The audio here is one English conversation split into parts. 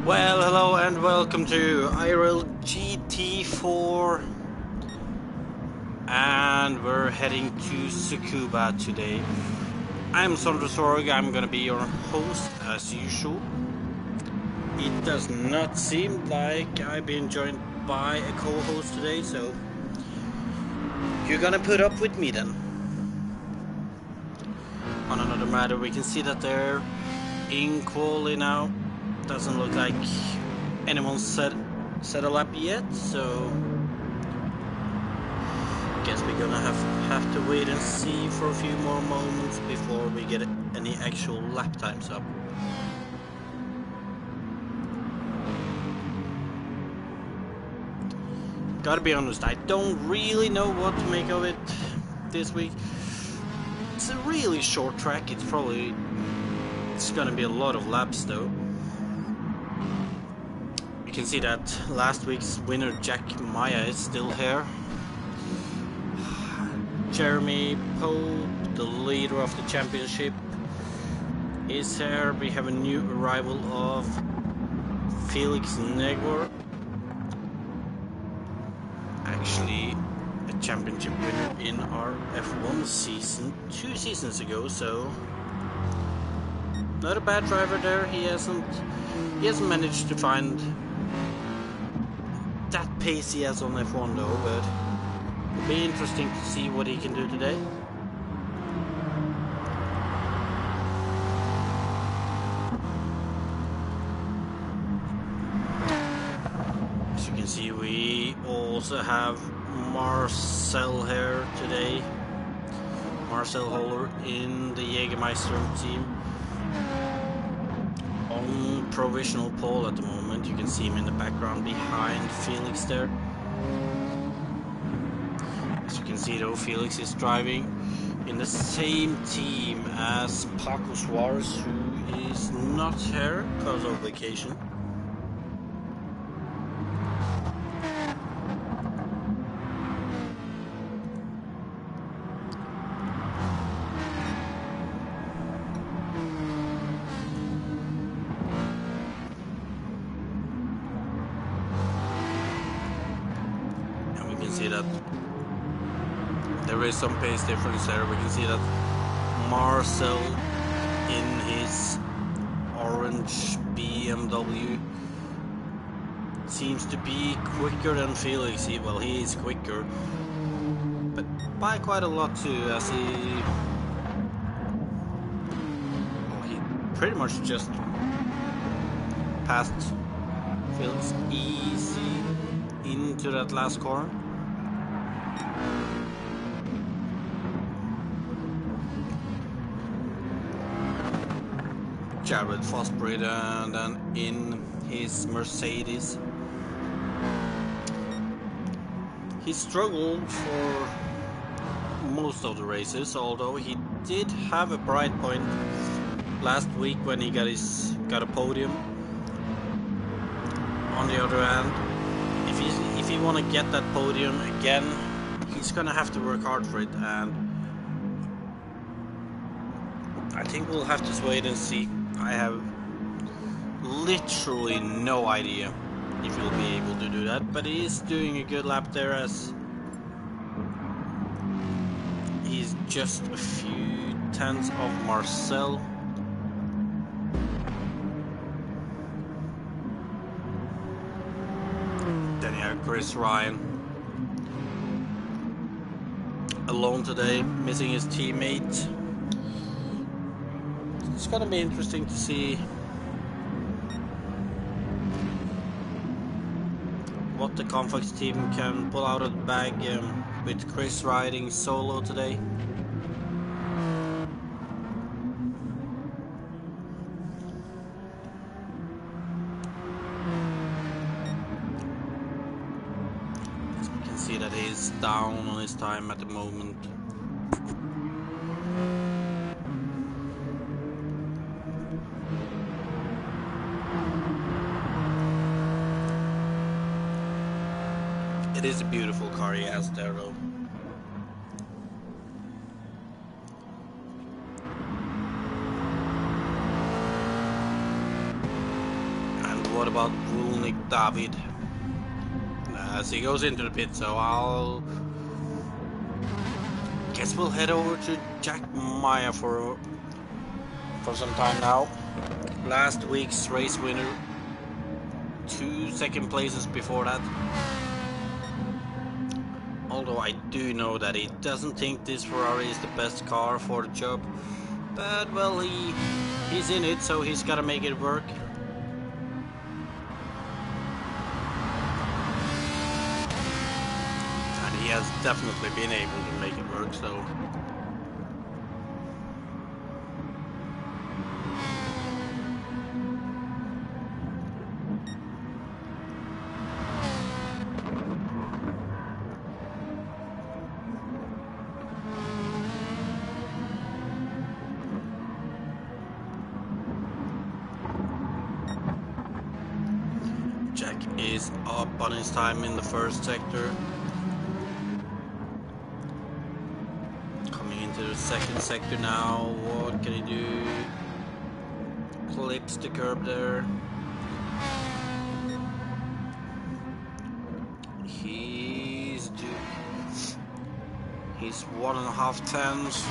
Well, hello and welcome to IRL GT4, and we're heading to Tsukuba today. I'm Sondre Sorhaug. I'm gonna be your host as usual. It does not seem like I've been joined by a co-host today, so you're gonna put up with me then. On another matter, we can see that they're in quali now. Doesn't look like anyone's set a lap yet, so guess we're gonna have to wait and see for a few more moments before we get any actual lap times up. Gotta be honest, I don't really know what to make of it this week. It's a really short track. It's gonna be a lot of laps though. You can see that last week's winner Jack Maya is still here. Jeremy Pope, the leader of the championship, is here. We have a new arrival of Felix Negwer, actually a championship winner in our F1 season 2 seasons ago, so not a bad driver there. He hasn't managed to find that pace he has on F1 though, but it'll be interesting to see what he can do today. As you can see, we also have Marcel here today. Marcel Holler in the Jägermeister team. On provisional pole at the moment. You can see him in the background behind Felix there. As you can see though, Felix is driving in the same team as Paco Suarez, who is not here because of vacation. See that there is some pace difference there. We can see that Marcel in his orange BMW seems to be quicker than Felix. He is quicker, but by quite a lot too, as he pretty much just passed Felix easy into that last corner. Jared Fosbury and then in his Mercedes. He struggled for most of the races, although he did have a bright point last week when he got a podium. On the other hand, if he want to get that podium again, he's gonna have to work hard for it, and I think we'll have to wait and see. I have literally no idea if he'll be able to do that, but he is doing a good lap there, as he's just a few tenths of Marcel. Then you have Chris Ryan alone today, missing his teammate. It's gonna be interesting to see what the Confox team can pull out of the bag with Chris riding solo today. As we can see that he's down on his time at the moment. It is a beautiful car he has there though. about Vulnik David as he goes into the pit, so I'll guess we'll head over to Jack Maya for some time now. Last week's race winner, 2 second places before that. Although I do know that he doesn't think this Ferrari is the best car for the job, but well, he's in it, so he's gotta make it work. And he has definitely been able to make it work, so Jack is up on his time in the first sector. Coming into the second sector now, what can he do? Clips the curb there. He's 1.5 tenths.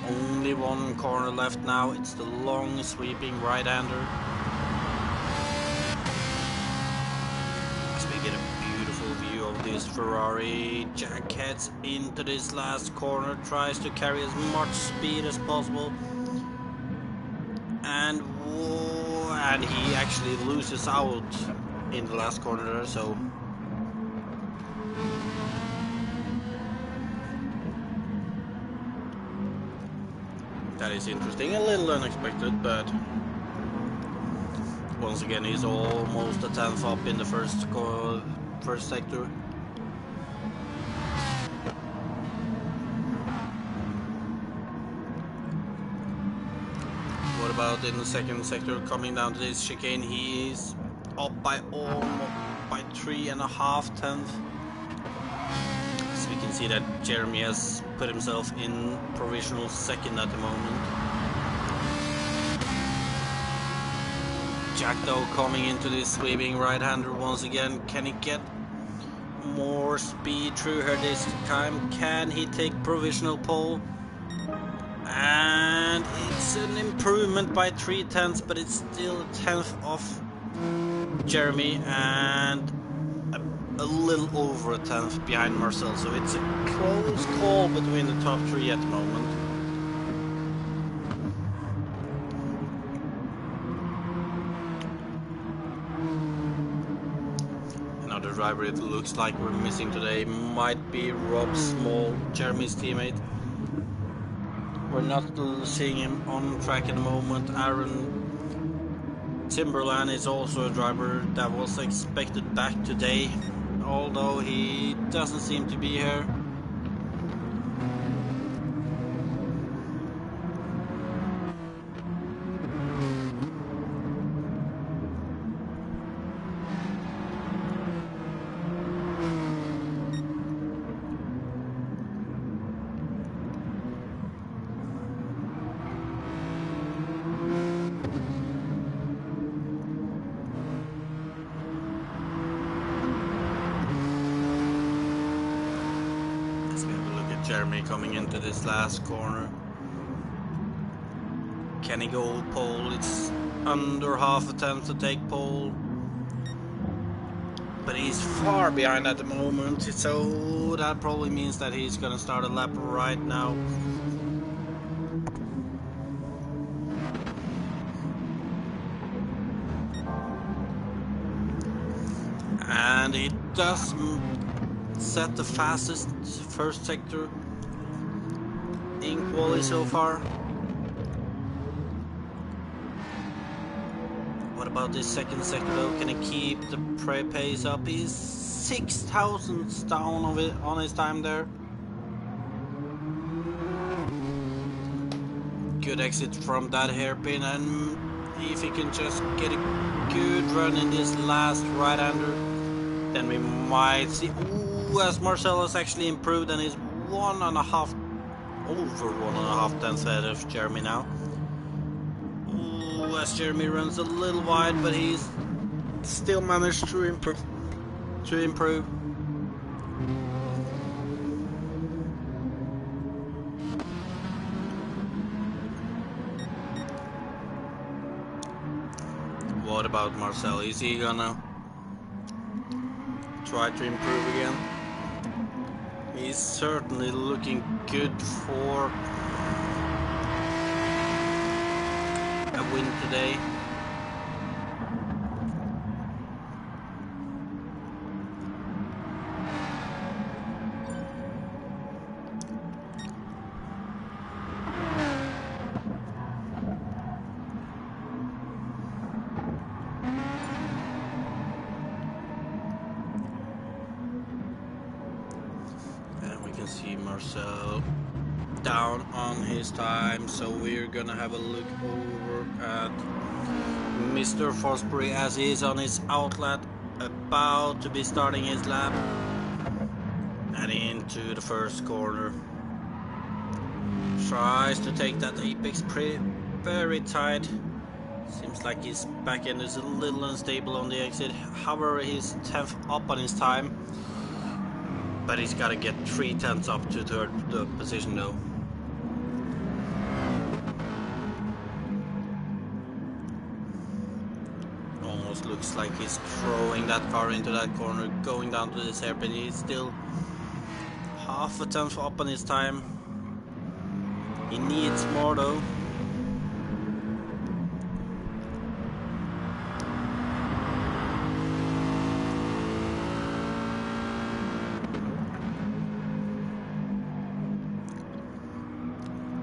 Only one corner left now. It's the long sweeping right-hander. Get a beautiful view of this Ferrari. Jack heads into this last corner, tries to carry as much speed as possible, and whoa, and he actually loses out in the last corner there, so that is interesting, a little unexpected, but once again, he's almost a tenth up in the first sector. What about in the second sector? Coming down to this chicane, he is up by almost by 3.5 tenths. So we can see that Jeremy has put himself in provisional second at the moment. Jack though coming into this sweeping right-hander once again. Can he get more speed through her this time? Can he take provisional pole? And it's an improvement by 3 tenths, but it's still a tenth off Jeremy and a little over a tenth behind Marcel. So it's a close call between the top 3 at the moment. Another driver it looks like we're missing today might be Rob Small, Jeremy's teammate. We're not seeing him on track at the moment. Aaron Timberland is also a driver that was expected back today, although he doesn't seem to be here. Jeremy coming into this last corner. Can he go pole? It's under half a tenth to take pole, but he's far behind at the moment, so that probably means that he's gonna start a lap right now. And he does set the fastest first sector in quali so far. What about this second sector though? Can he keep the pace up? He's 6 thousandths down of it on his time there. Good exit from that hairpin, and if he can just get a good run in this last right-hander, then we might see. Ooh, as Marcel has actually improved and is over 1.5 tenths ahead of Jeremy now. Ooh, as Jeremy runs a little wide, but he's still managed to improve. What about Marcel? Is he gonna try to improve again? He's certainly looking good for a win today. See Marcel down on his time, so we're gonna have a look over at Mr. Fosbury as he is on his outlet, about to be starting his lap and into the first corner. Tries to take that apex very tight. Seems like his back end is a little unstable on the exit. However, he's 10th up on his time. But he's got to get 3/10 up to third position though. Almost looks like he's throwing that car into that corner, going down to this hairpin. He's still 0.5 up on his time. He needs more though.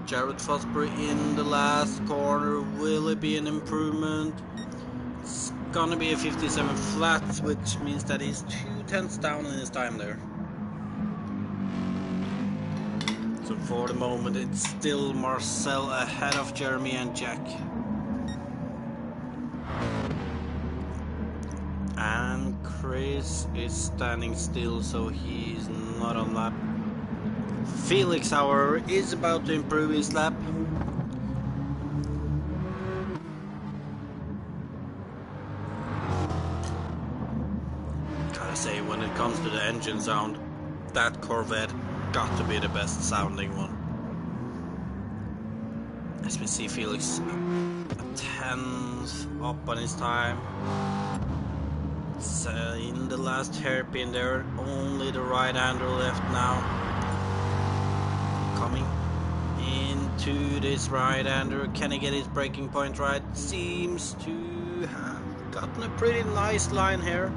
Jared Fosbury in the last corner. Will it be an improvement? It's gonna be a 57 flat, which means that he's 2/10 down in his time there. So for the moment, it's still Marcel ahead of Jeremy and Jack. And Chris is standing still, so he's not on lap. Felix, however, is about to improve his lap. Gotta say, when it comes to the engine sound, that Corvette got to be the best sounding one. As we see Felix a 10th up on his time. So in the last hairpin there, only the right-hander left now. Coming into this right-hander, can he get his braking point right? Seems to have gotten a pretty nice line here.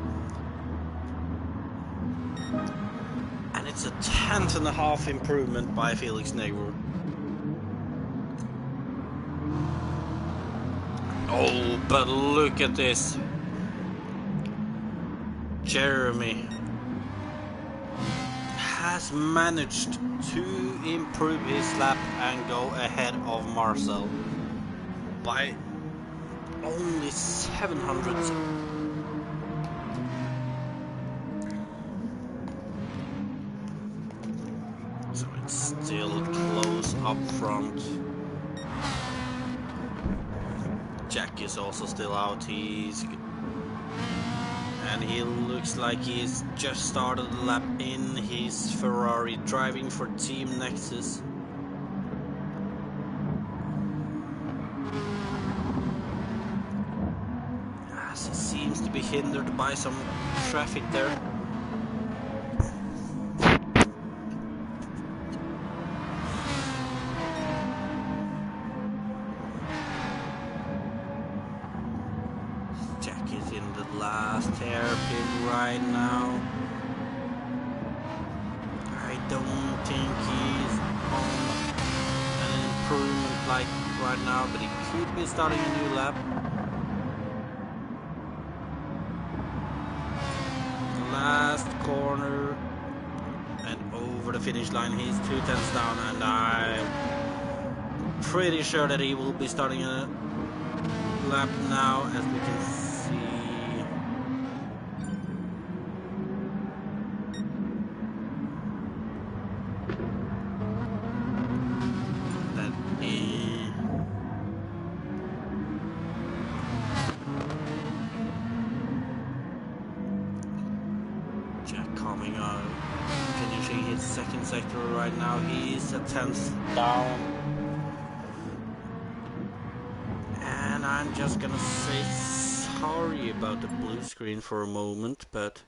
And it's a 10.5 improvement by Felix Negwer. Oh, but look at this. Jeremy has managed to improve his lap and go ahead of Marcel by only 700. So it's still close up front. Jack is also still out. And he looks like he's just started the lap in his Ferrari, driving for Team Nexus. As he seems to be hindered by some traffic there. Jack is in the last hairpin right now. I don't think he's on an improvement like right now, but he could be starting a new lap. Last corner and over the finish line. He's 2/10 down, and I'm pretty sure that he will be starting a lap now, as we can see. coming out, finishing his second sector right now. He is a 10th down. And I'm just gonna say sorry about the blue screen for a moment, but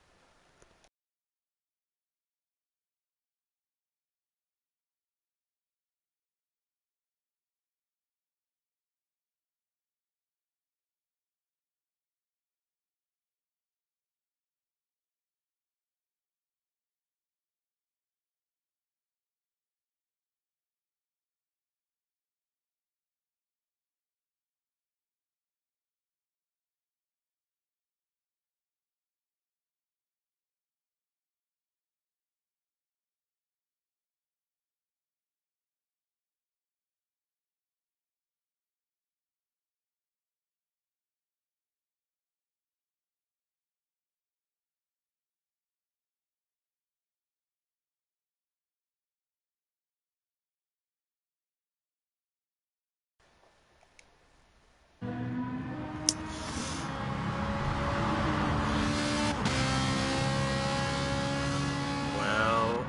well,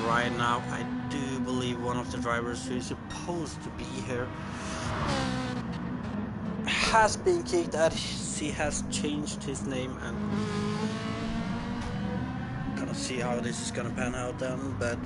right now I do believe one of the drivers who is supposed to be here has been kicked, as he has changed his name, and gonna see how this is gonna pan out then, but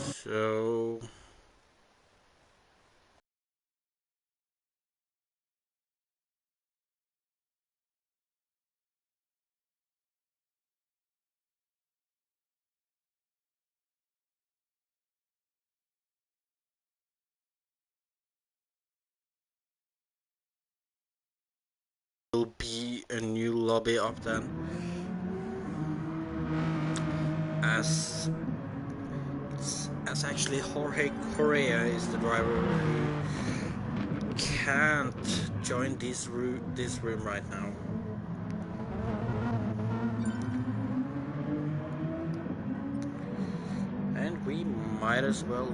so will be a new lobby up then, as actually Jorge Correa is the driver who can't join this room right now. And we might as well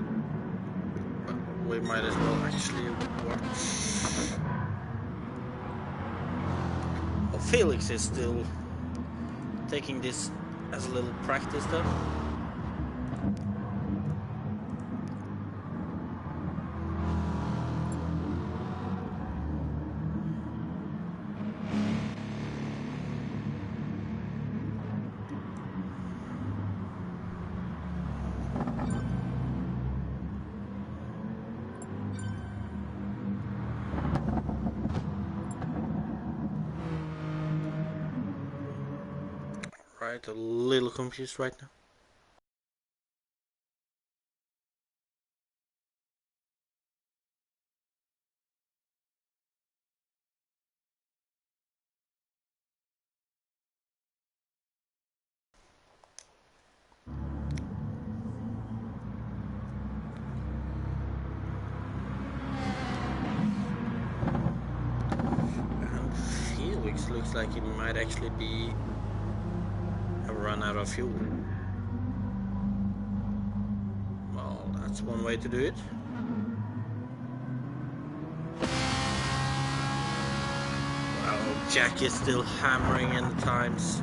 actually watch. Oh, Felix is still taking this as a little practice then. Right, a little confused right now. And Felix looks like it might actually be a run out of fuel. Well, that's one way to do it. Well, Jack is still hammering in the times.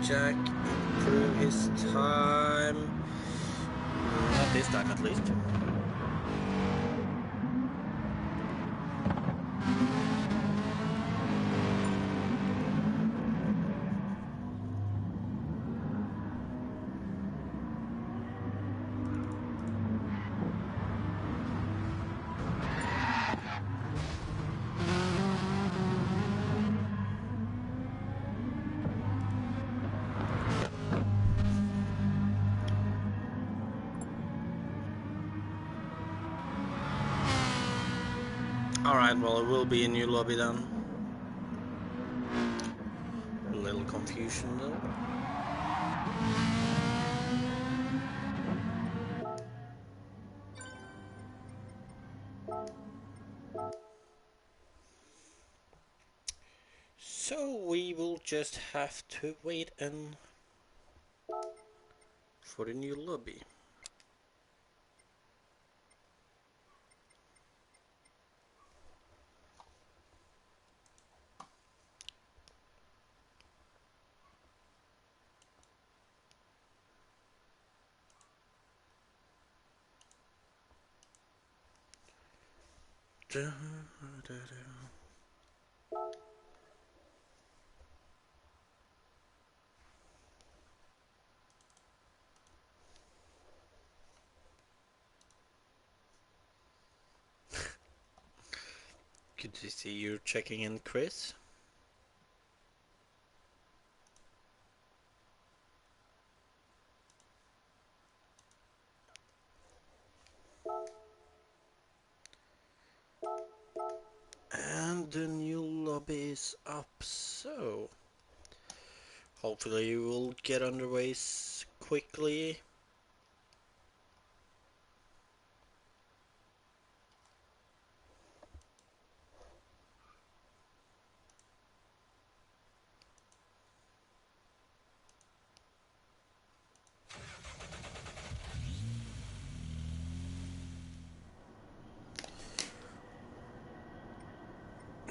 Jack improve his time? Not this time, at least. Alright, well, it will be a new lobby then. A little confusion though. So we will just have to wait and for the new lobby. Da, da, da. Good to see you checking in, Chris. And the new lobby is up, so hopefully you will get underway quickly.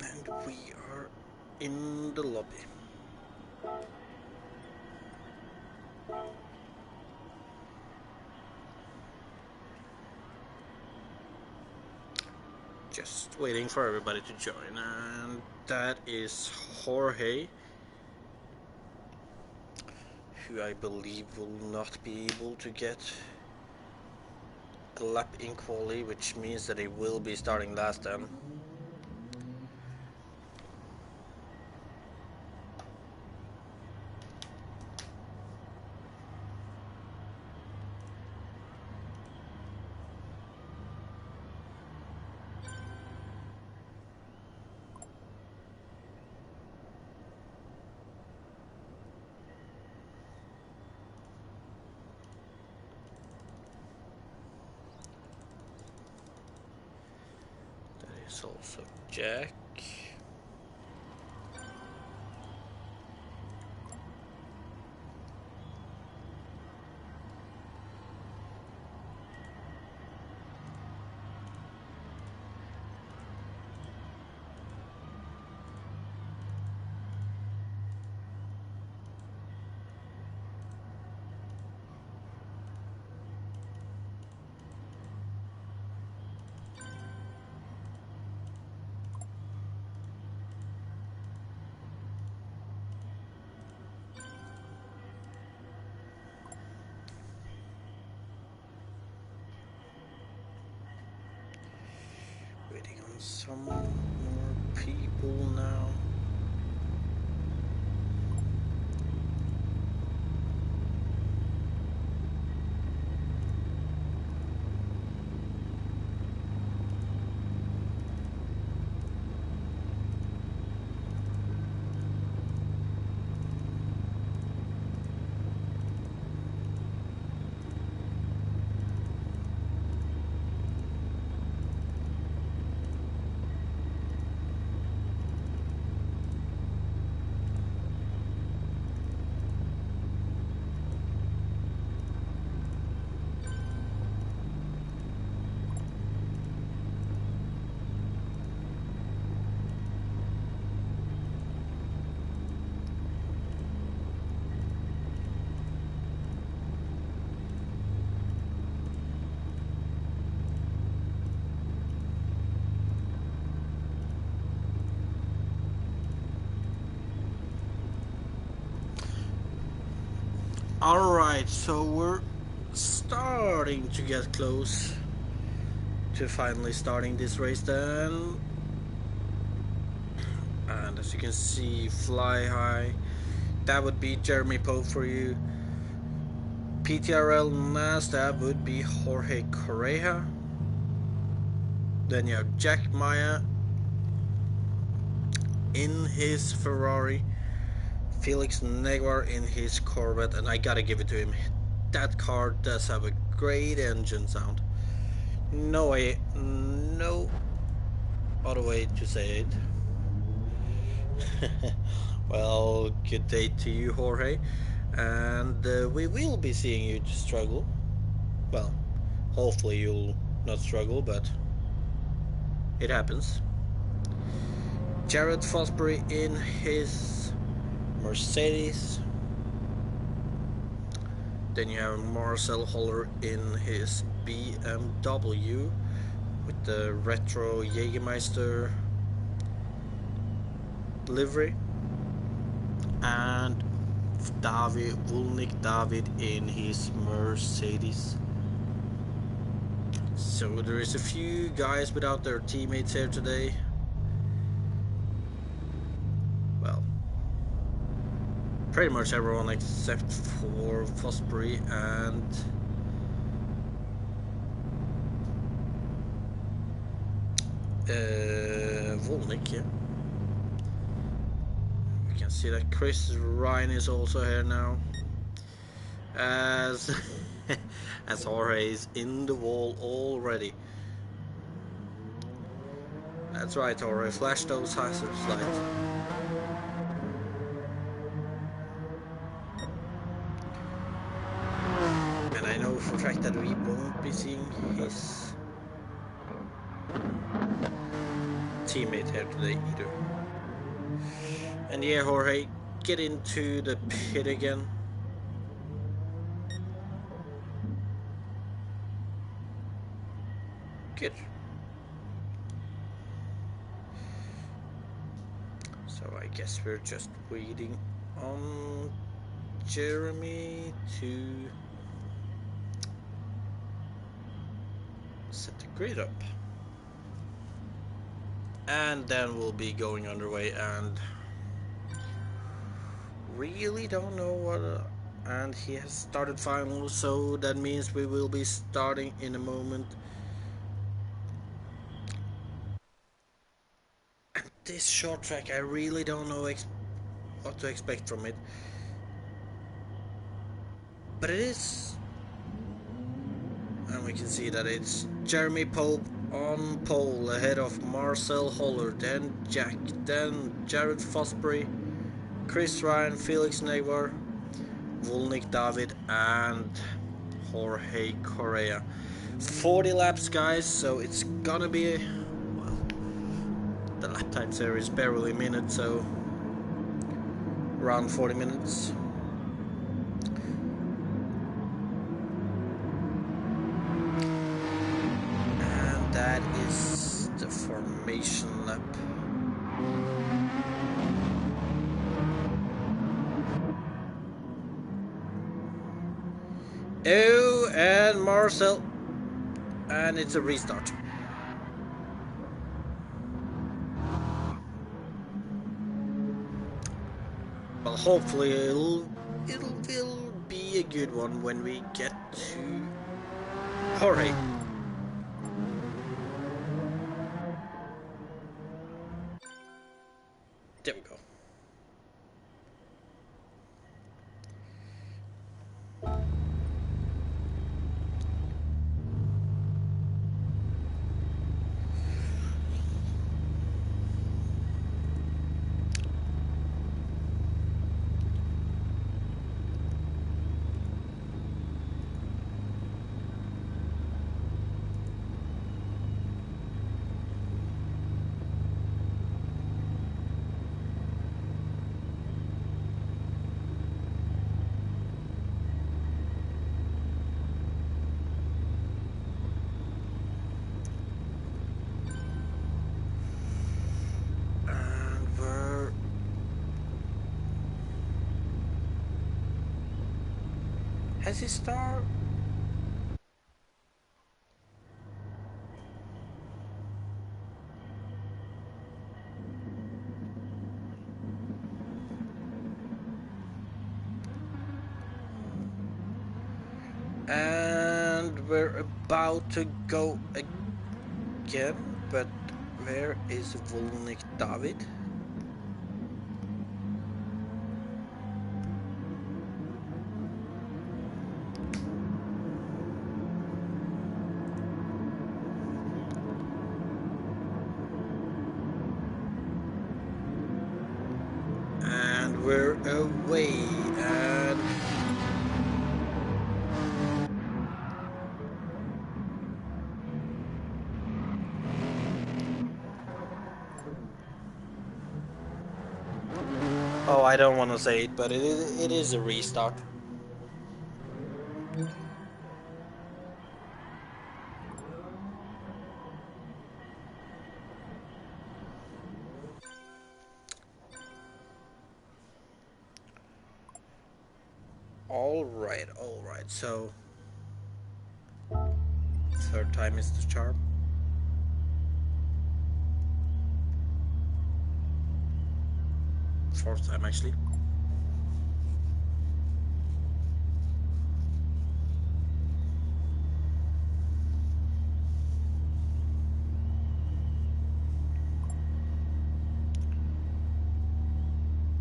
And we are in the lobby. Just waiting for everybody to join, and that is Jorge, who I believe will not be able to get a lap in quali, which means that he will be starting last then. That is also Jack. Waiting on some more people now. Alright, so we're starting to get close to finally starting this race then. And as you can see, fly high, that would be Jeremy Pope for you. PTRL NAS, that would be Jorge Correa. Then you have Jack Maya in his Ferrari, Felix Negwer in his Corvette, and I gotta give it to him. That car does have a great engine sound. No other way to say it. Well, good day to you, Jorge, and we will be seeing you to struggle. Well, hopefully you'll not struggle, but it happens. Jared Fosbury in his Mercedes. Then you have Marcel Holler in his BMW with the retro Jägermeister livery, and David in his Mercedes. So there is a few guys without their teammates here today. Well, pretty much everyone except for Fosbury and Volnik, yeah. We can see that Chris Ryan is also here now, as as Jorge is in the wall already. That's right, Jorge, flash those hazard lights. And I know for a fact that we won't be seeing his teammate here today either. And yeah, Jorge, get into the pit again. Good. So I guess we're just waiting on Jeremy to set the grid up. And then we'll be going underway, and really don't know what and he has started final, so that means we will be starting in a moment. And this short track, I really don't know what to expect from it, but it is, and we can see that it's Jeremy Pope on pole ahead of Marcel Holler, then Jack, then Jared Fosbury, Chris Ryan, Felix Negwer, Volnik David, and Jorge Correa. 40 laps, guys, so it's gonna be, well, the lap times here is barely a minute, so around 40 minutes. And that is the formation lap. Oh, and Marcel, and it's a restart. Well, hopefully it'll be a good one when we get to Jorge. There we go. Has he started? And we're about to go again, but where is Volnik David? And we're away, and oh, I don't want to say it, but it is a restart. All right, so third time is the charm. Fourth time actually.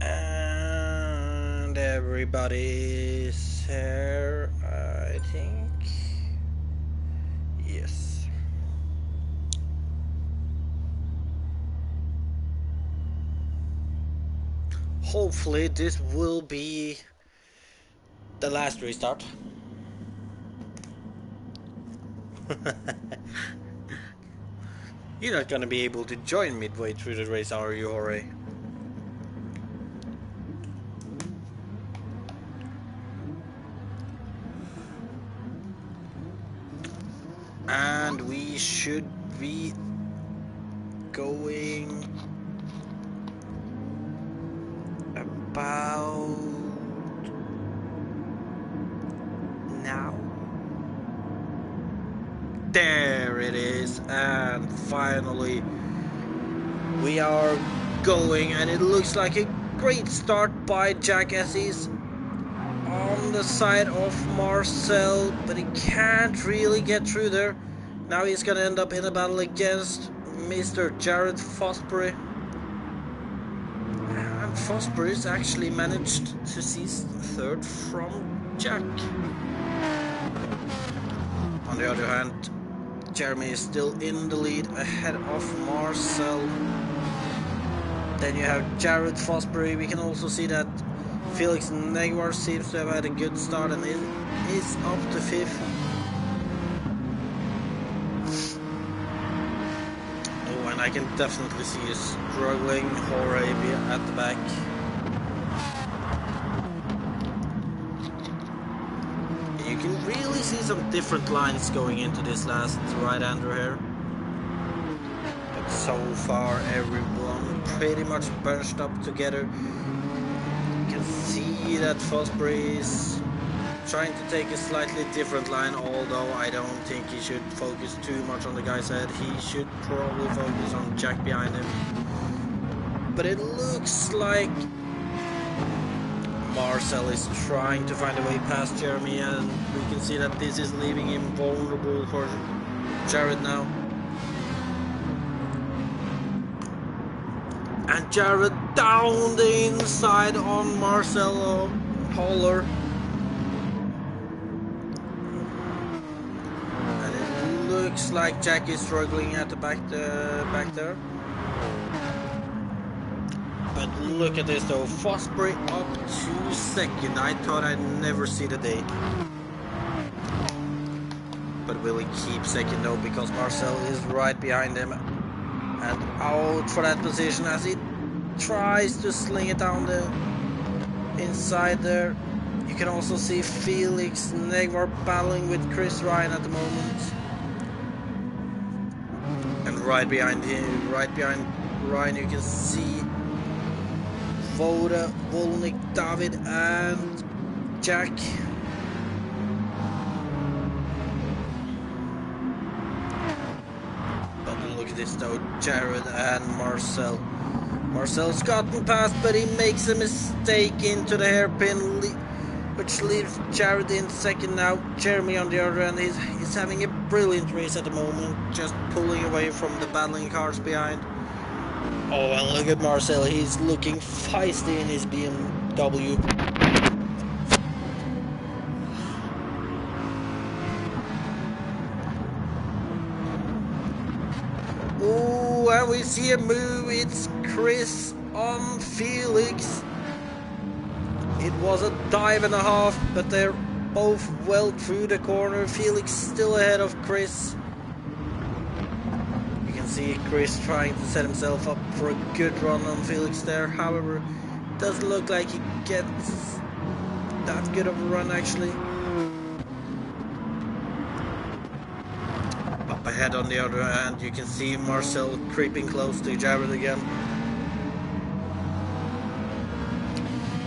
And everybody's here, I think. Yes. Hopefully this will be the last restart. You're not gonna be able to join midway through the race, are you, Jorge? And we should be going about now. There it is, and finally we are going, and it looks like a great start by Jack as he's on the side of Marcel, but he can't really get through there. Now he's gonna end up in a battle against Mr. Jared Fosbury. And Fosbury's actually managed to seize third from Jack. On the other hand, Jeremy is still in the lead ahead of Marcel. Then you have Jared Fosbury. We can also see that Felix Negwer seems to have had a good start and is up to 5th. Oh, and I can definitely see a struggling Jorge at the back. You can really see some different lines going into this last right-hander here. But so far everyone pretty much bunched up together. You can see that Fosbury is trying to take a slightly different line, although I don't think he should focus too much on the guy's head. He should probably focus on Jack behind him. But it looks like Marcel is trying to find a way past Jeremy, and we can see that this is leaving him vulnerable for Jared now. And Jared down the inside on Marcelo Holler. And it looks like Jack is struggling at the back there. But look at this though, Fosbury up to 2nd. I thought I'd never see the day. But will he keep 2nd though, because Marcel is right behind him. And out for that position as he tries to sling it down the inside there. You can also see Felix Negwer battling with Chris Ryan at the moment. And right behind him, right behind Ryan, you can see Voda, Volnik, David and Jack. is though Jared and Marcel. Marcel's gotten past, but he makes a mistake into the hairpin, which leaves Jared in second now. Jeremy on the other end, he's having a brilliant race at the moment, just pulling away from the battling cars behind. Oh, and look at Marcel, he's looking feisty in his BMW. Oh, and we see a move, it's Chris on Felix. It was a dive and a half, but they're both well through the corner. Felix still ahead of Chris. You can see Chris trying to set himself up for a good run on Felix there. However, it doesn't look like he gets that good of a run actually. Up ahead on the other hand, you can see Marcel creeping close to Jared again.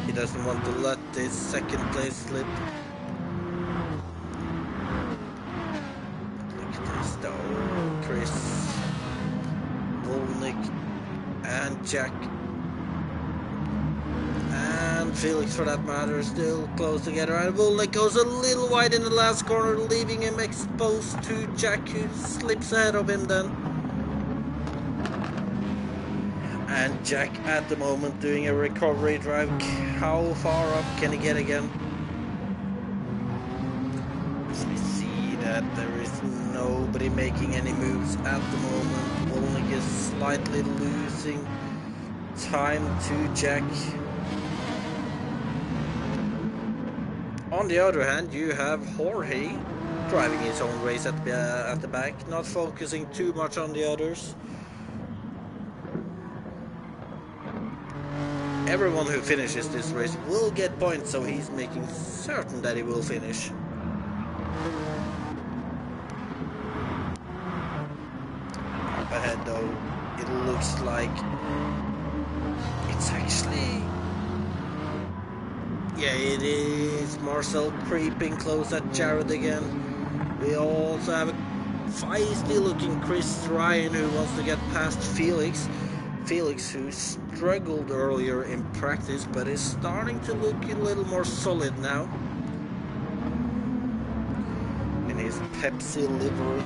He doesn't want to let this second place slip. Look at this though. Chris, Volnik, and Jack, and Felix for that matter, still close together. And Volnik goes a little wide in the last corner, leaving him exposed to Jack, who slips ahead of him then. And Jack at the moment doing a recovery drive. How far up can he get again? As we see that there is nobody making any moves at the moment. Volnik is slightly losing time to Jack. On the other hand, you have Jorge driving his own race at the back, not focusing too much on the others. Everyone who finishes this race will get points, so he's making certain that he will finish. Up ahead though, it looks like it's actually... yeah, it is Marcel creeping close at Jared again. We also have a feisty looking Chris Ryan who wants to get past Felix. Felix, who struggled earlier in practice but is starting to look a little more solid now in his Pepsi livery.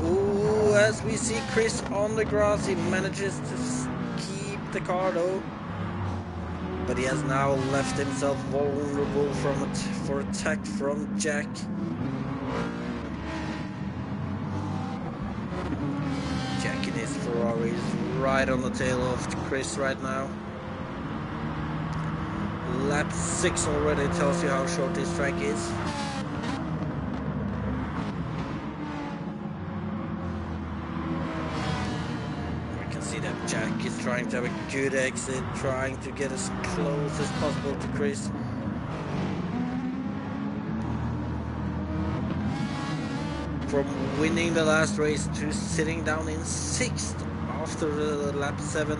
Ooh, as we see Chris on the grass, he manages to keep the car though, but he has now left himself vulnerable for attack from Jack. Jack in his Ferrari is right on the tail of Chris right now. Lap 6 already tells you how short this track is. We can see that Jack is trying to have a good exit, trying to get as close as possible to Chris. From winning the last race to sitting down in 6th after lap 7,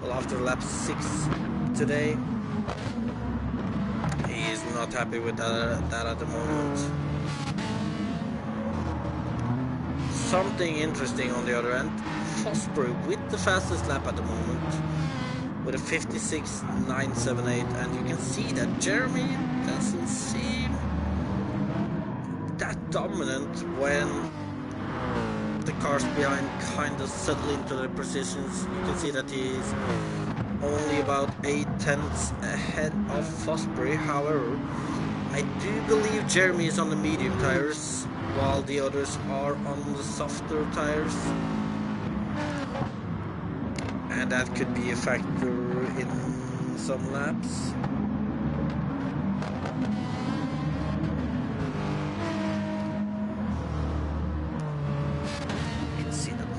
well, after lap 6 today. He is not happy with that at the moment. Something interesting on the other end, Fosbury with the fastest lap at the moment with a 56.978, and you can see that Jeremy doesn't seem that dominant when the cars behind kind of settle into their positions. You can see that he's only about 8/10 ahead of Fosbury. However, I do believe Jeremy is on the medium tires while the others are on the softer tires, and that could be a factor in some laps.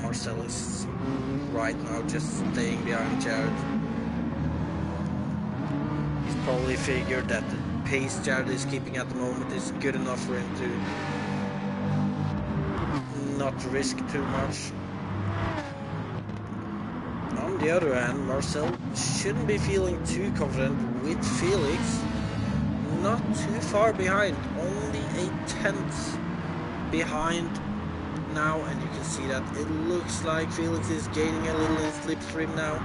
Marcel is right now just staying behind Jared. He's probably figured that the pace Jared is keeping at the moment is good enough for him to not risk too much. On the other hand, Marcel shouldn't be feeling too confident with Felix. Not too far behind, only 8/10 behind now, and you can see that it looks like Felix is gaining a little in slipstream now.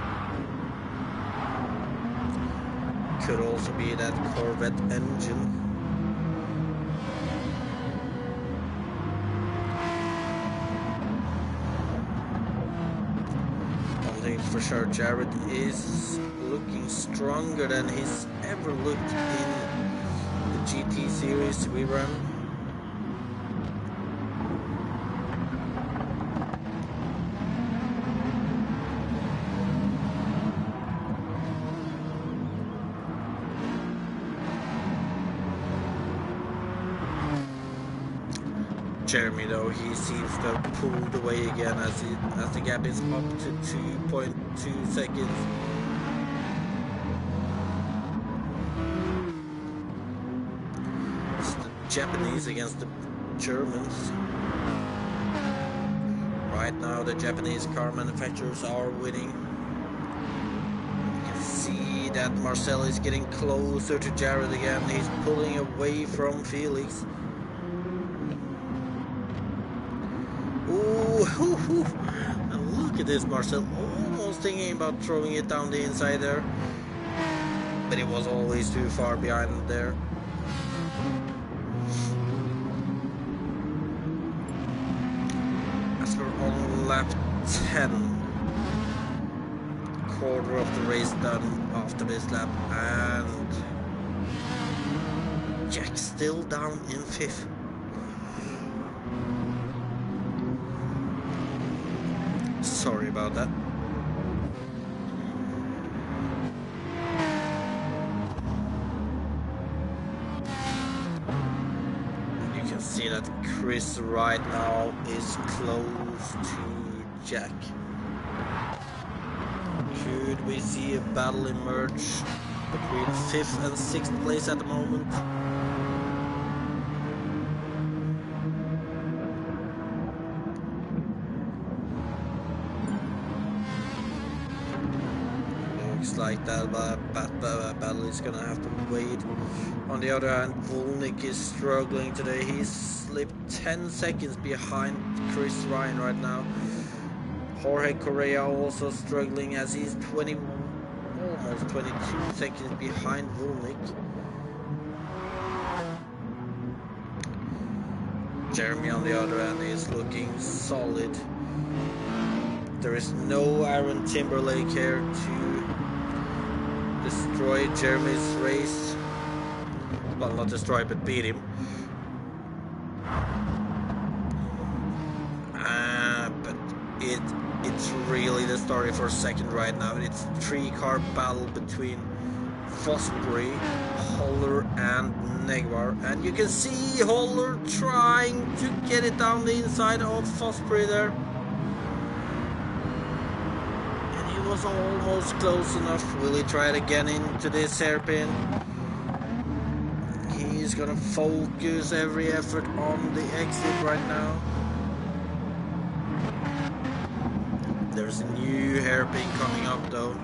Could also be that Corvette engine. One thing for sure, Jared is looking stronger than he's ever looked in the GT series we run. Jeremy, though, he seems to have pulled away again as the gap is up to 2.2 seconds. It's the Japanese against the Germans. Right now the Japanese car manufacturers are winning. You can see that Marcel is getting closer to Jared again. He's pulling away from Felix. Ooh, and look at this, Marcel, almost thinking about throwing it down the inside there, but it was always too far behind there. As we're on lap 10, quarter of the race done after this lap, and Jack's still down in 5th. Sorry about that. You can see that Chris right now is close to Jack. Could we see a battle emerge between 5th and 6th place at the moment? Like that battle is gonna have to wait. On the other hand, Volnik is struggling today. He's slipped 10 seconds behind Chris Ryan right now. Jorge Correa also struggling as he's almost 22 seconds behind Volnik. Jeremy on the other hand is looking solid. There is no Aaron Timberlake here to destroy Jeremy's race. Well, not destroy, but beat him. But it's really the story for second right now. It's a 3-car battle between Fosbury, Holler and Negwer. And you can see Holler trying to get it down the inside of Fosbury there. Was almost close enough. Will he try it again into this hairpin? He's gonna focus every effort on the exit right now. There's a new hairpin coming up though.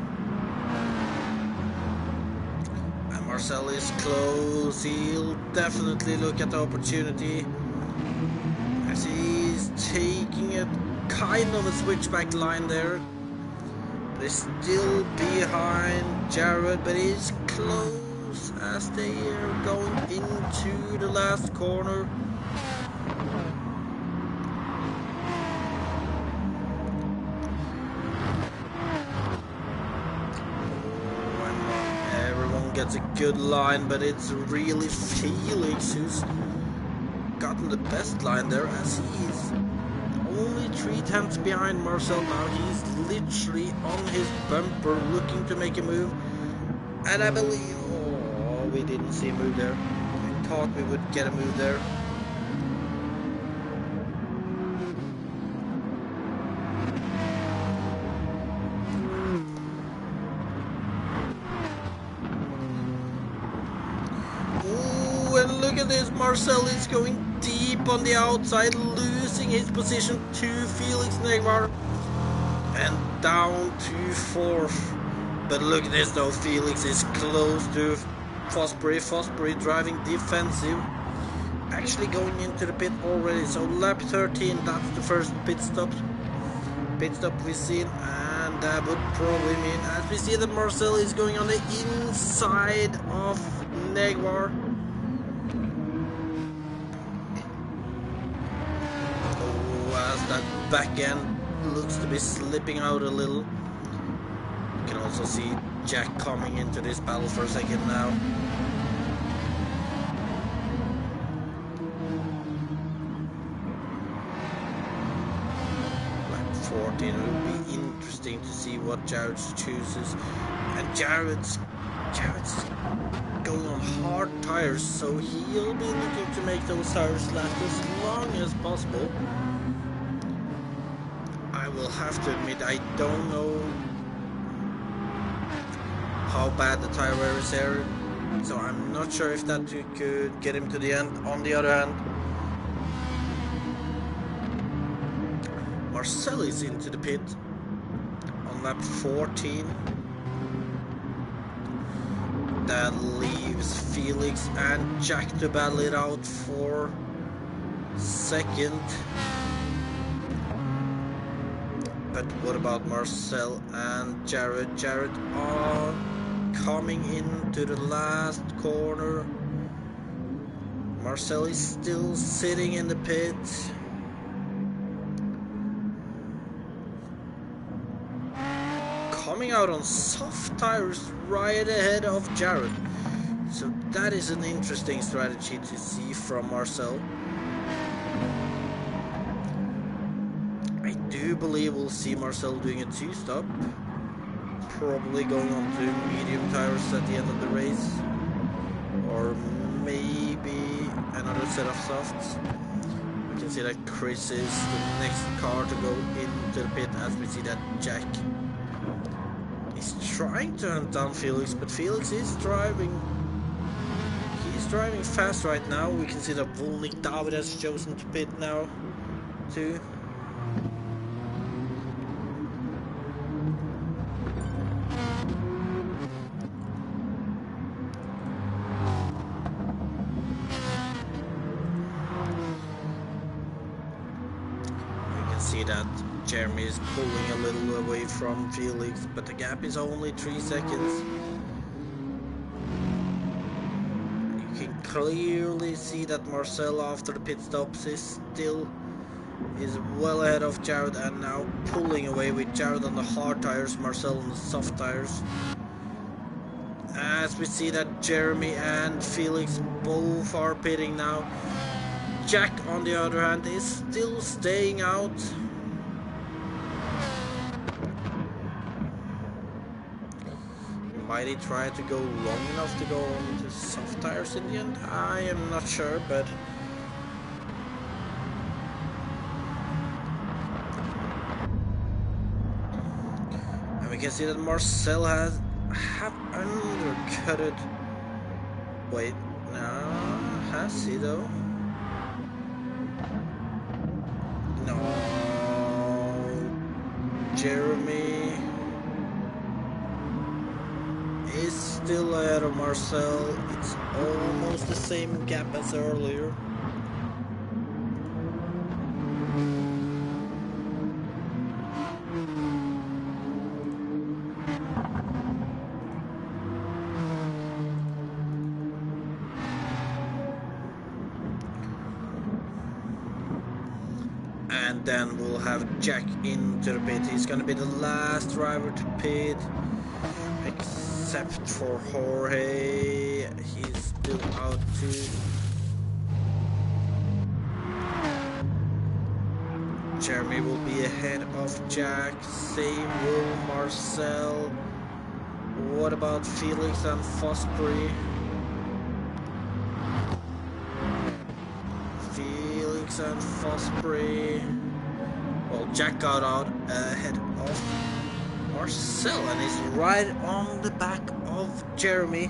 And Marcel is close. He'll definitely look at the opportunity as he's taking a kind of a switchback line there. They're still behind Jared, but he's close as they are going into the last corner. Everyone gets a good line, but it's really Felix who's gotten the best line there as he's only 3 tenths behind Marcel now. He's literally on his bumper looking to make a move. And I believe... Oh, we didn't see a move there. I thought we would get a move there. Ooh, and look at this. Marcel is going deep on the outside, losing his position to Felix Negwer and down to 4th. But look at this though, Felix is close to Fosbury. Fosbury driving defensive. actually going into the pit already. So lap 13, that's the first pit stop we've seen, and that would probably mean, as we see that Marcel is going on the inside of Negwer. Oh, as that back end looks to be slipping out a little. You can also see Jack coming into this battle for a second now. Lap 14, it will be interesting to see what Jared chooses. And Jared's going on hard tires, so he'll be looking to make those tires last as long as possible. I will have to admit, I don't know how bad the tire wear is here, so I'm not sure if that could get him to the end. On the other hand, Marcel is into the pit on lap 14. That leaves Felix and Jack to battle it out for second. But what about Marcel and Jared? Jared are coming into the last corner. Marcel is still sitting in the pit. Coming out on soft tires right ahead of Jared. So that is an interesting strategy to see from Marcel. I do believe we'll see Marcel doing a 2-stop. Probably going on to medium tires at the end of the race. Or maybe another set of softs. We can see that Chris is the next car to go into the pit, as we see that Jack is trying to hunt down Felix, but Felix is driving. He's driving fast right now. We can see that Volnik David has chosen to pit now too. See that Jeremy is pulling a little away from Felix, but the gap is only 3 seconds. You can clearly see that Marcel, after the pit stops, is well ahead of Jared, and now pulling away with Jared on the hard tires, Marcel on the soft tires. As we see that Jeremy and Felix both are pitting now. Jack, on the other hand, is still staying out. Might he try to go long enough to go on to soft tires in the end? I am not sure, but and we can see that Marcel have undercutted. Wait, no, has he though? No, Jeremy is still ahead of Marcel. It's almost the same gap as earlier. And then we'll have Jack into the pit. He's gonna be the last driver to pit, except for Jorge. He's still out too. Jeremy will be ahead of Jack. Same will Marcel. What about Felix and Fosbury? Felix and Fosbury. Well, Jack got out ahead of Marcel and is right on the back of Jeremy.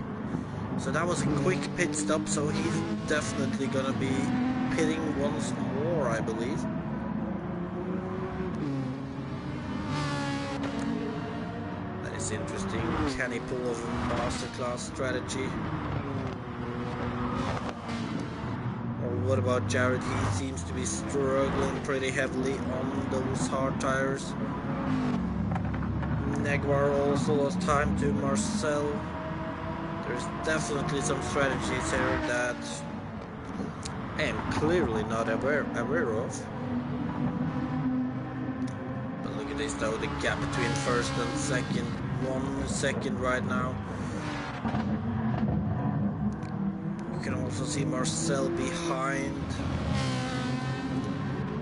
So that was a quick pit stop, so he's definitely gonna be pitting once more, I believe. That is interesting. Can he pull off a masterclass strategy? Or what about Jared? He seems to be struggling pretty heavily on those hard tires. Negwer also lost time to Marcel. There's definitely some strategies here that I am clearly not aware of. But look at this though, the gap between first and second, 1 second right now. You can also see Marcel behind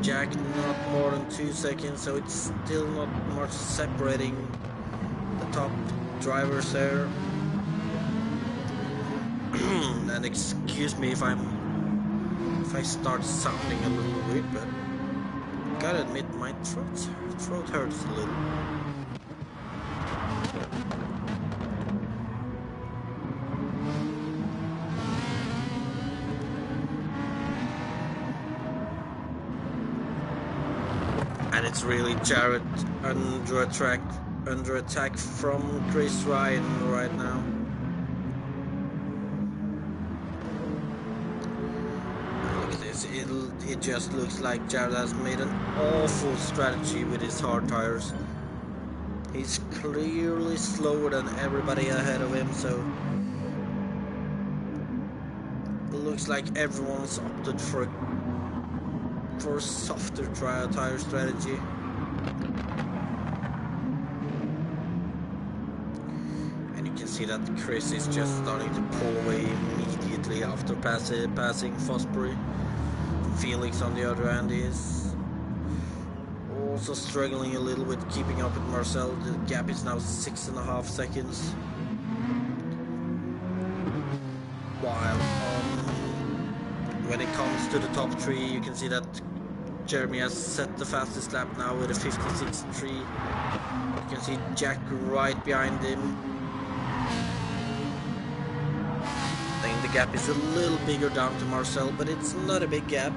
Jack, not more than 2 seconds, so it's still not much separating the top drivers there. And excuse me if I start sounding a little weird, but gotta admit my throat hurts a little. And it's really Jared under attack from Chris Ryan right now. It just looks like Jared has made an awful strategy with his hard tires. He's clearly slower than everybody ahead of him, so it looks like everyone's opted for a softer tire strategy. And you can see that Chris is just starting to pull away immediately after passing Fosbury. Felix on the other hand is also struggling a little with keeping up with Marcel. The gap is now 6.5 seconds. While when it comes to the top three, you can see that Jeremy has set the fastest lap now with a 56.3. You can see Jack right behind him. I think the gap is a little bigger down to Marcel, but it's not a big gap.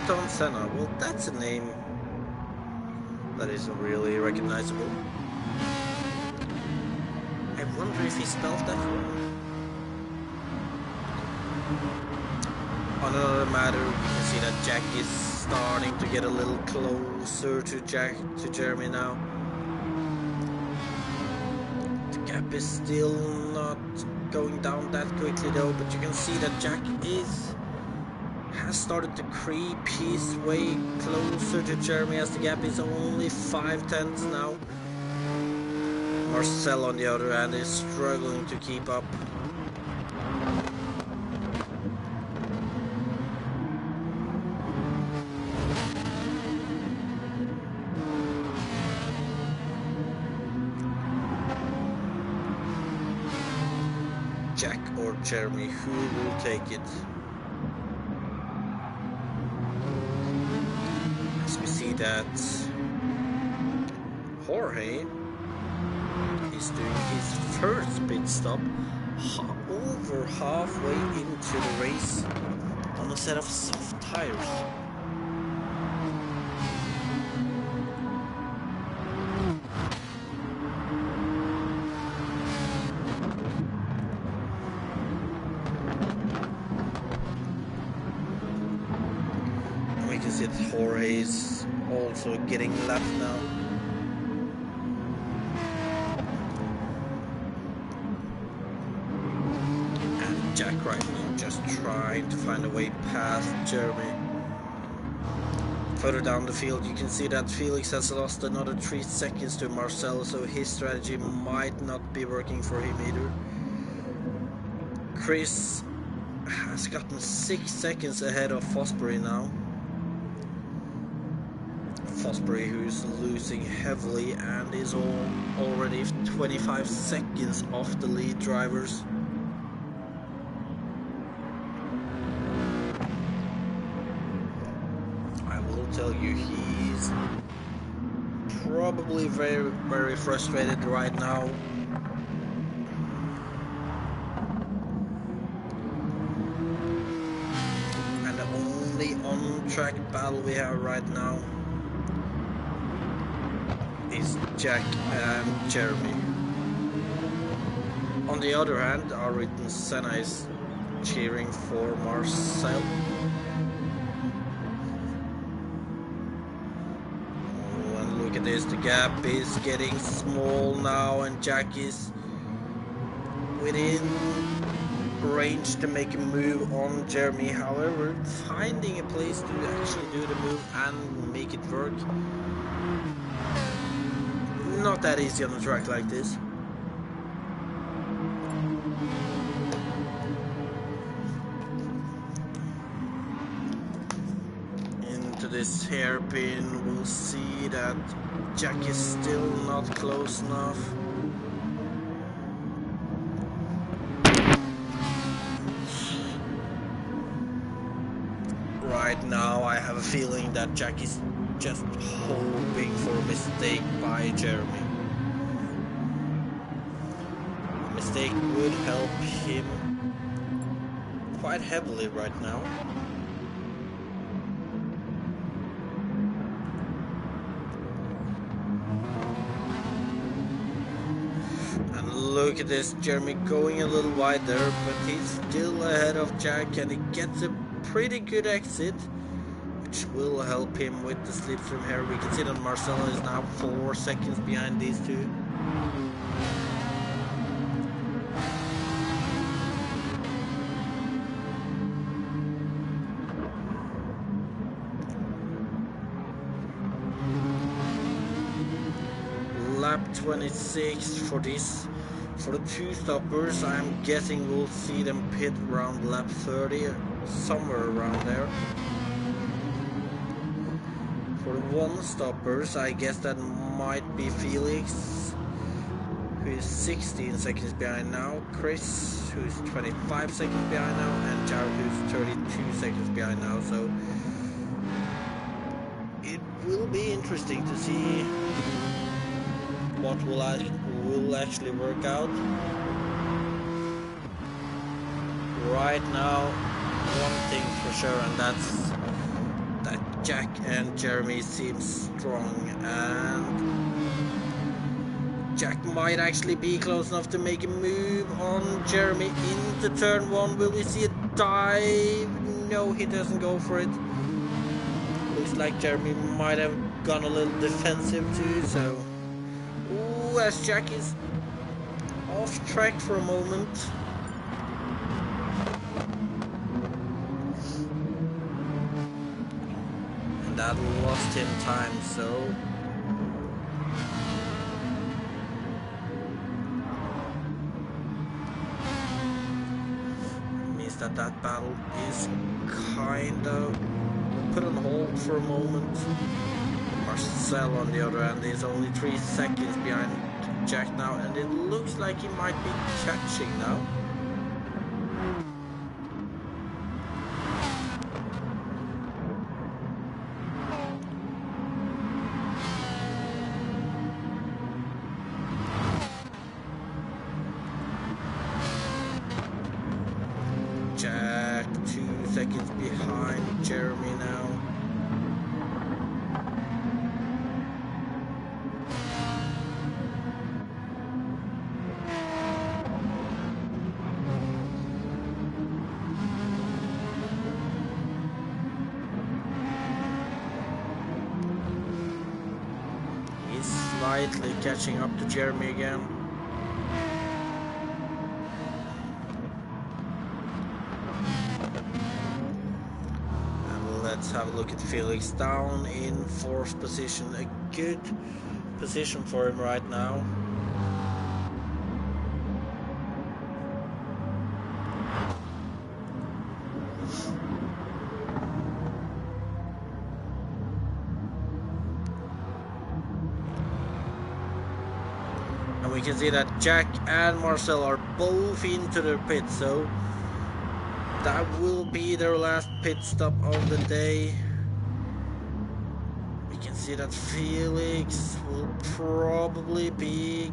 Ayrton Senna, well, that's a name that isn't really recognizable. I wonder if he spelled that wrong. On another matter, you can see that Jack is starting to get a little closer to Jeremy now. The gap is still not going down that quickly though, but you can see that Jack has started to creep his way closer to Jeremy as the gap is only 0.5 now. Marcel on the other hand is struggling to keep up. Jack or Jeremy, who will take it? That Jorge is doing his first pit stop over halfway into the race on a set of soft tires. And we can see that Jorge is also getting left now. And Jack right now just trying to find a way past Jeremy. Further down the field you can see that Felix has lost another 3 seconds to Marcel, so his strategy might not be working for him either. Chris has gotten 6 seconds ahead of Fosbury now. Fosbury, who's losing heavily and is already 25 seconds off the lead drivers. probably very, very frustrated right now. And the only on-track battle we have right now is Jack and Jeremy. On the other hand, our written Senna is cheering for Marcel. Oh, and look at this, the gap is getting small now, and Jack is within range to make a move on Jeremy. However, finding a place to actually do the move and make it work, not that easy on a track like this. Into this hairpin, we'll see that Jack is still not close enough. Right now I have a feeling that Jack is just hoping for a mistake by Jeremy. A mistake would help him quite heavily right now. And look at this, Jeremy going a little wide there, but he's still ahead of Jack, and he gets a pretty good exit, which will help him with the slipstream here. We can see that Marcel is now 4 seconds behind these two. Lap 26 for this. For the two stoppers, I'm guessing we'll see them pit around lap 30, somewhere around there. For the one stoppers, I guess that might be Felix, who is 16 seconds behind now, Chris, who's 25 seconds behind now, and Jared, who's 32 seconds behind now. So it will be interesting to see what will actually work out. Right now, one thing for sure, and that's that Jack and Jeremy seem strong, and Jack might actually be close enough to make a move on Jeremy into turn 1. Will we see a dive? No, he doesn't go for it. Looks like Jeremy might have gone a little defensive too, so as Jack is off track for a moment. And that lost him time, so means that battle is kind of put on hold for a moment. Marcel, on the other hand, is only 3 seconds behind Jack now, and it looks like he might be catching now. Jack 2 seconds behind Jeremy now. Slightly catching up to Jeremy again. And let's have a look at Felix down in 4th position. A good position for him right now. We can see that Jack and Marcel are both into their pit, so that will be their last pit stop of the day. We can see that Felix will probably be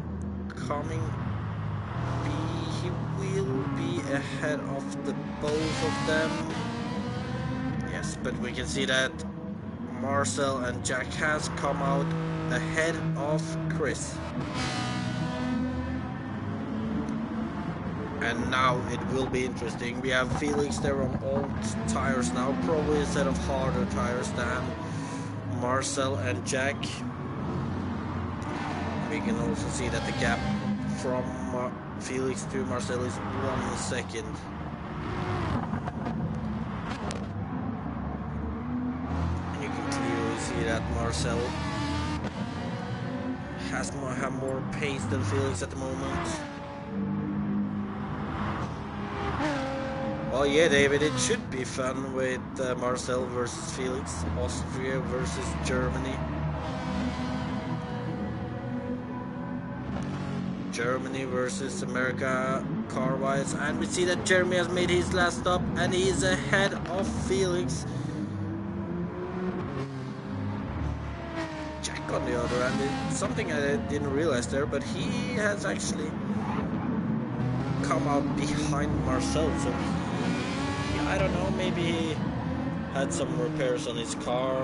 coming. He will be ahead of the both of them. Yes, but we can see that Marcel and Jack has come out ahead of Chris. And now it will be interesting. We have Felix there on old tires now, probably a set of harder tires than Marcel and Jack. We can also see that the gap from Felix to Marcel is 1 second. And you can clearly see that Marcel has more pace than Felix at the moment. Well, yeah, David, it should be fun with Marcel versus Felix, Austria versus Germany. Germany versus America car-wise, and we see that Jeremy has made his last stop and he is ahead of Felix. Jack on the other end, it's something I didn't realize there, but he has actually come out behind Marcel, so I don't know, maybe he had some repairs on his car.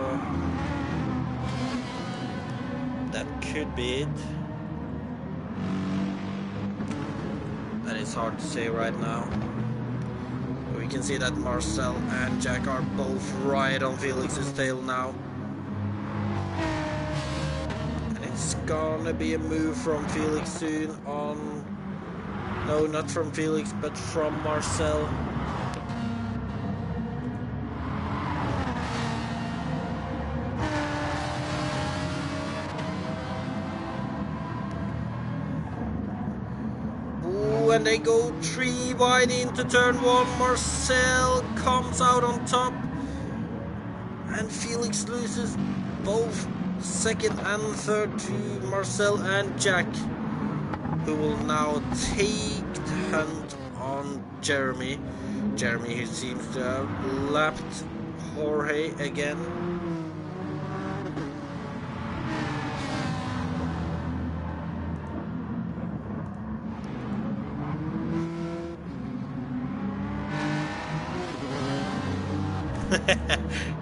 That could be it. That is hard to say right now. We can see that Marcel and Jack are both right on Felix's tail now. And it's gonna be a move from Felix soon on... No, not from Felix, but from Marcel. And they go 3 wide into turn 1. Marcel comes out on top. And Felix loses both second and third to Marcel and Jack, who will now take the hunt on Jeremy. Jeremy, who seems to have lapped Jorge again.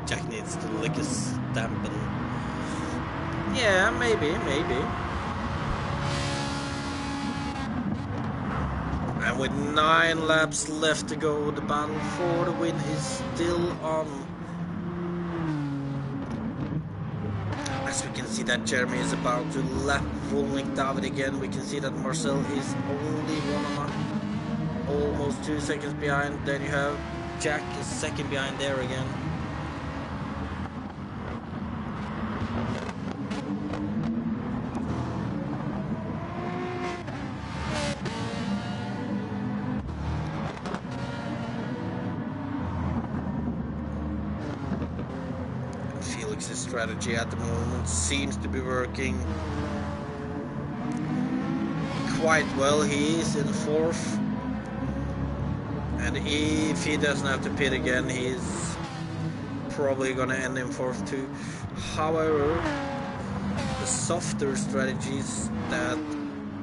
Jack needs to lick his stamp and... Yeah, maybe. And with 9 laps left to go, the battle for the win is still on. As we can see that Jeremy is about to lap Volnik David again. We can see that Marcel is only almost 2 seconds behind. Then you have Jack is second behind there again. Felix's strategy at the moment seems to be working quite well. He is in 4th. And if he doesn't have to pit again, he's probably gonna end in 4th too. However, the softer strategies that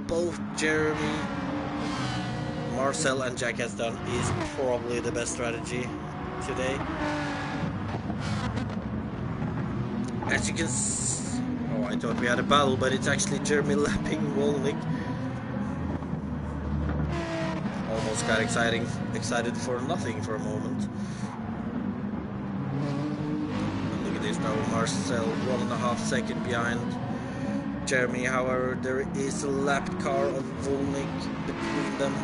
both Jeremy, Marcel and Jack has done is probably the best strategy today. As you can oh, I thought we had a battle, but it's actually Jeremy lapping Volnik. Almost got excited for nothing for a moment. And look at this now, Marcel 1.5 seconds behind Jeremy. However, there is a lapped car of Volnik between them.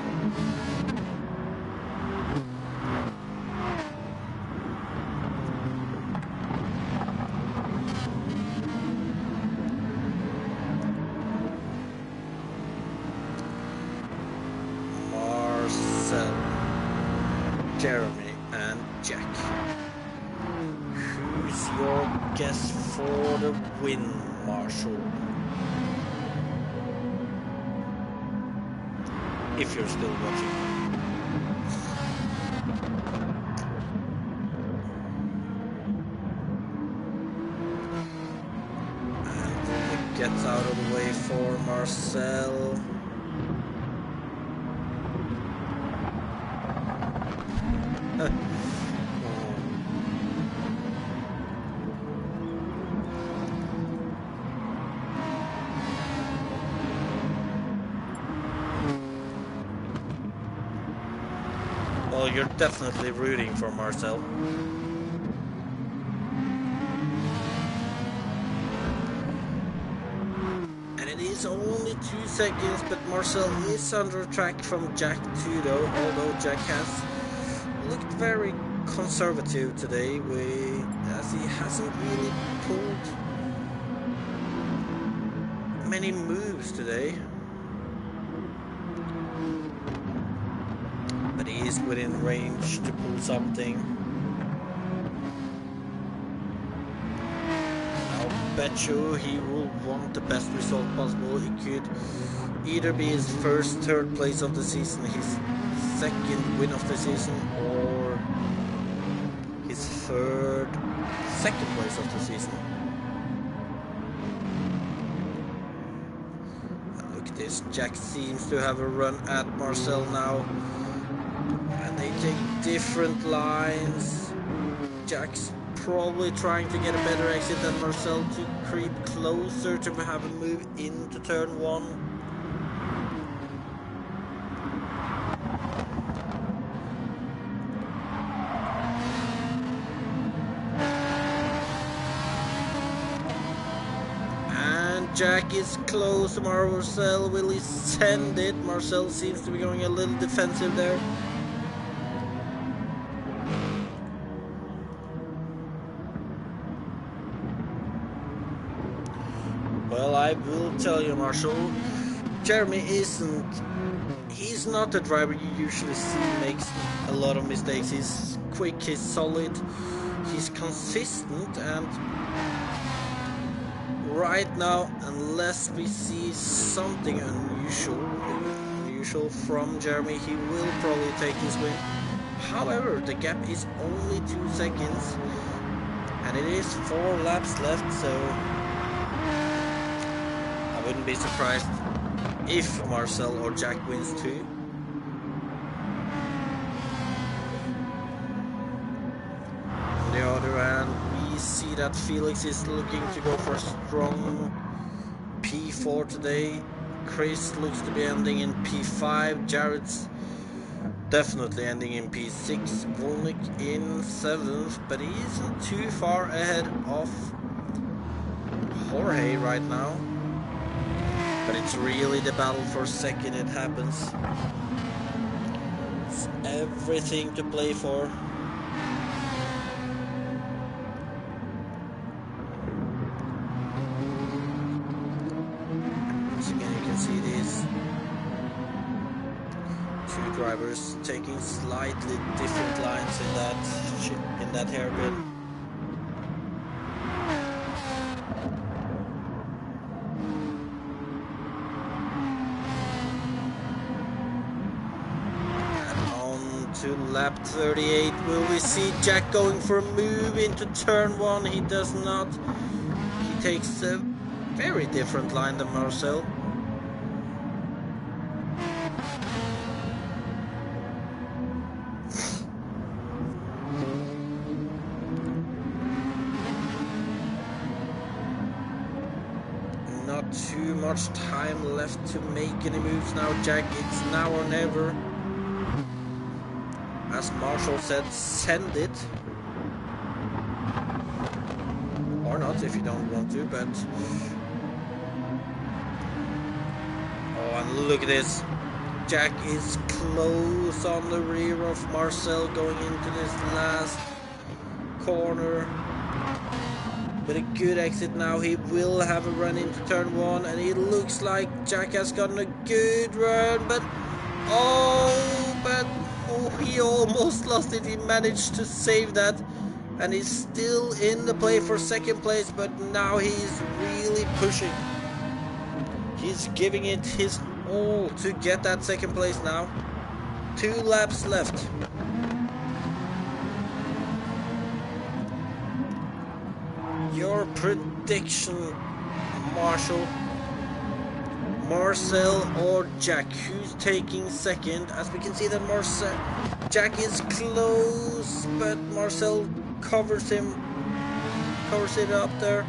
Jeremy and Jack. Who's your guess for the win, Marshall? If you're still watching. Marcel. Well, you're definitely rooting for Marcel. And it is only 2 seconds, but Marcel is under attack from Jack too, though, although Jack has looked very conservative today, as he hasn't really pulled many moves today. But he is within range to pull something. I'll bet you he will want the best result possible. It could either be his first third place of the season, his second win of the season, or his third second place of the season. And look at this, Jack seems to have a run at Marcel now. And they take different lines. Jack's probably trying to get a better exit than Marcel to creep closer to have a move into turn 1. And Jack is close to Marcel. Will he send it? Marcel seems to be going a little defensive there. Well, I will tell you, Marshall, Jeremy he's not the driver you usually see makes a lot of mistakes. He's quick, he's solid, he's consistent, and right now, unless we see something unusual from Jeremy, he will probably take his win. However, the gap is only 2 seconds, and it is 4 laps left, so I wouldn't be surprised if Marcel or Jack wins too. On the other hand, we see that Felix is looking to go for a strong P4 today. Chris looks to be ending in P5. Jared's definitely ending in P6. Volnik in 7th, but he isn't too far ahead of Jorge right now. But it's really the battle for second. It happens. It's everything to play for. Once again, you can see these 2 drivers taking slightly different lines in that hairpin. To lap 38, will we see Jack going for a move into turn 1? He does not. He takes a very different line than Marcel. Not too much time left to make any moves now, Jack. It's now or never. As Marshall said, send it. Or not if you don't want to, but... Oh, and look at this. Jack is close on the rear of Marcel going into this last corner. With a good exit now, he will have a run into turn 1, and it looks like Jack has gotten a good run, but... he almost lost it. He managed to save that, and he's still in the play for second place, but now he's really pushing. He's giving it his all to get that second place now. 2 laps left. Your prediction, Marshall. Marcel or Jack? Who's taking second? As we can see that Jack is close, but Marcel covers it up there.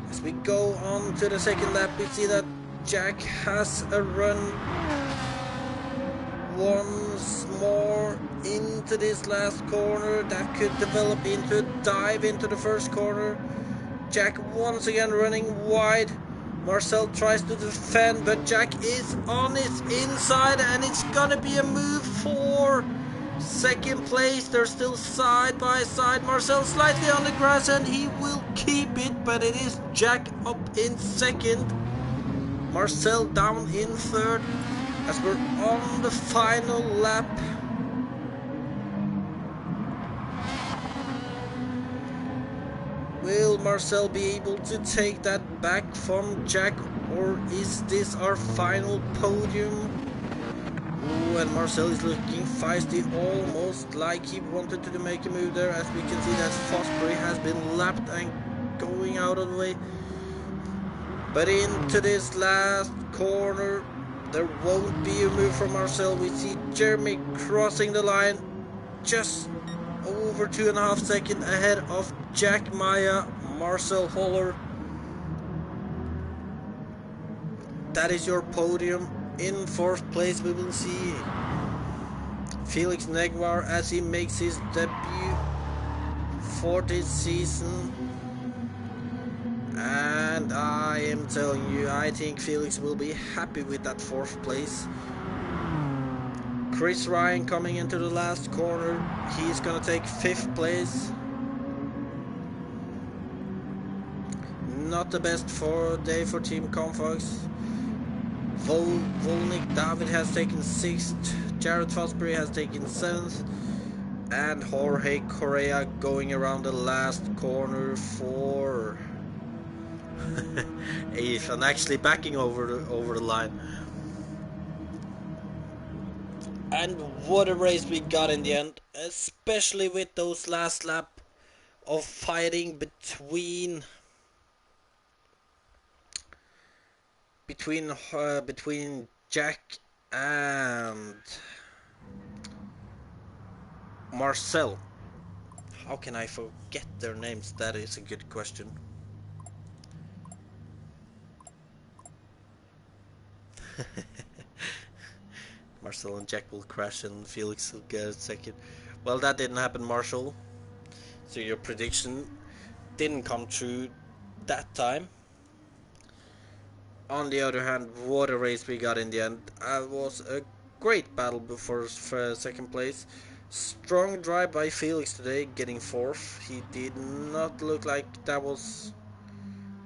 As we go on to the second lap, we see that Jack has a run once more into this last corner. That could develop into a dive into the first corner. Jack once again running wide. Marcel tries to defend, but Jack is on his inside, and it's gonna be a move for second place. They're still side by side. Marcel slightly on the grass, and he will keep it, but it is Jack up in second. Marcel down in third, as we're on the final lap. Will Marcel be able to take that back from Jack, or is this our final podium? Oh, and Marcel is looking feisty, almost like he wanted to make a move there, as we can see that Fosbury has been lapped and going out of the way. But into this last corner, there won't be a move from Marcel. We see Jeremy crossing the line, just over 2.5 seconds ahead of Jack Maya, Marcel Holler. That is your podium. In fourth place we will see Felix Negwer as he makes his debut for this season. And I am telling you, I think Felix will be happy with that fourth place. Chris Ryan coming into the last corner. He's gonna take fifth place. Not the best day for Team Comfox. Volnik David has taken 6th. Jared Fosbury has taken 7th. And Jorge Correa going around the last corner for 8th, and actually backing over the line. And what a race we got in the end, especially with those last lap of fighting between Jack and Marcel. How can I forget their names? That is a good question. Marcel and Jack will crash and Felix will get a second. Well, that didn't happen, Marshall. So your prediction didn't come true that time. On the other hand, what a race we got in the end. It was a great battle for second place. Strong drive by Felix today, getting 4th. He did not look like that was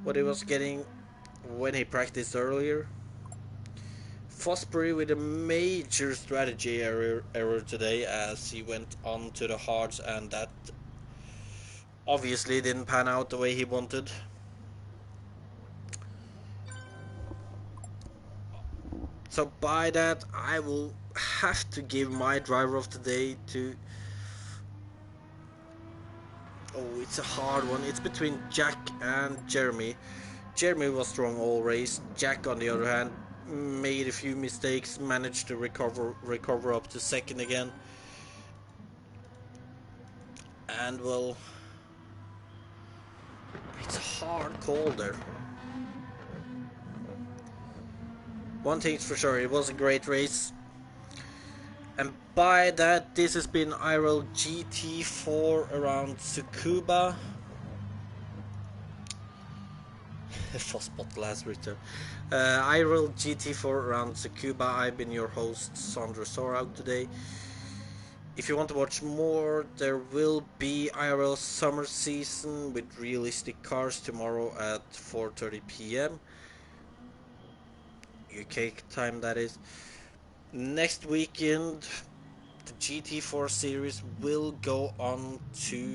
what he was getting when he practiced earlier. Fosbury with a major strategy error today, as he went on to the hards, and that obviously didn't pan out the way he wanted. So by that, I will have to give my driver of the day to... Oh, it's a hard one. It's between Jack and Jeremy. Jeremy was strong all race. Jack, on the other hand, made a few mistakes, managed to recover up to second again. And well, it's a hard call there. One thing's for sure, it was a great race. And by that, this has been IRL GT4 around Tsukuba. Full spot last return. IRL GT4 around Tsukuba. I've been your host, Sondre Sorhaug, today. If you want to watch more, there will be IRL summer season with realistic cars tomorrow at 4:30 p.m. UK time, that is. Next weekend, the GT4 series will go on to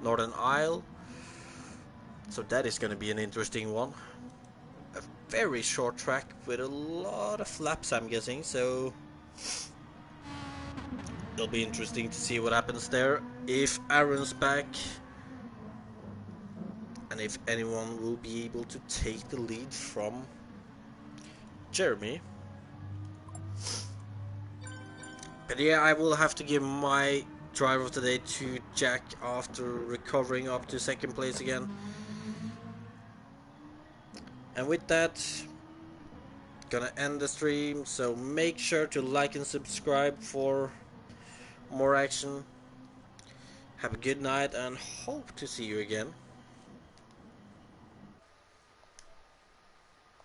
Northern Isle. So that is going to be an interesting one. A very short track with a lot of laps, I'm guessing. So it'll be interesting to see what happens there. If Aaron's back, and if anyone will be able to take the lead from Jeremy. But yeah, I will have to give my driver of the day to Jack after recovering up to second place again. And with that, gonna end the stream, so make sure to like and subscribe for more action. Have a good night and hope to see you again.